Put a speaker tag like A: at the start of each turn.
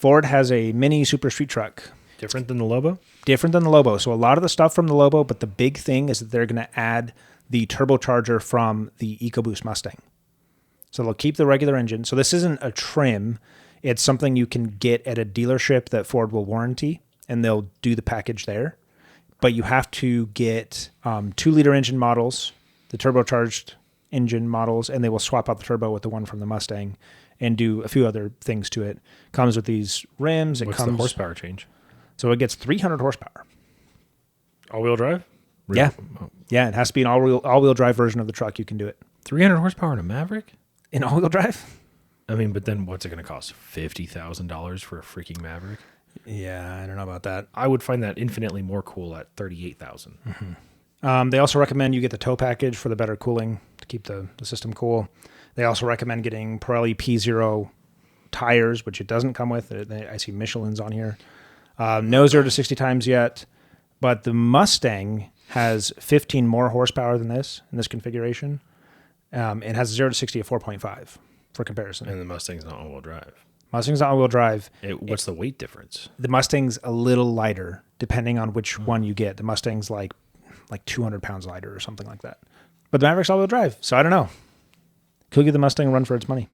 A: Ford has a mini super street truck.
B: Different than the Lobo?
A: Different than the Lobo. So a lot of the stuff from the Lobo, but the big thing is that they're going to add the turbocharger from the EcoBoost Mustang. So they'll keep the regular engine. So this isn't a trim. It's something you can get at a dealership that Ford will warranty, and they'll do the package there. But you have to get 2-liter engine models, the turbocharged engine models, and they will swap out the turbo with the one from the Mustang and do a few other things to it. Comes with these rims.
B: What's the horsepower change?
A: So it gets 300 horsepower.
B: All-wheel drive?
A: Yeah. Yeah, it has to be an all-wheel drive version of the truck. You can do it.
B: 300 horsepower in a Maverick?
A: In all-wheel drive?
B: I mean, but then what's it going to cost? $50,000 for a freaking Maverick?
A: Yeah, I don't know about that.
B: I would find that infinitely more cool at $38,000.
A: Mm-hmm. They also recommend you get the tow package for the better cooling to keep the system cool. They also recommend getting Pirelli P0 tires, which it doesn't come with. I see Michelin's on here. No 0 to 60 times yet, but the Mustang has 15 more horsepower than this in this configuration. It has 0 to 60 at 4.5 for comparison.
B: And the Mustang's not all-wheel drive.
A: Mustang's not all-wheel drive.
B: What's the weight difference?
A: The Mustang's a little lighter, depending on which one you get. The Mustang's like 200 pounds lighter or something like that. But the Maverick's all-wheel drive, so I don't know. Could give the Mustang a run for its money.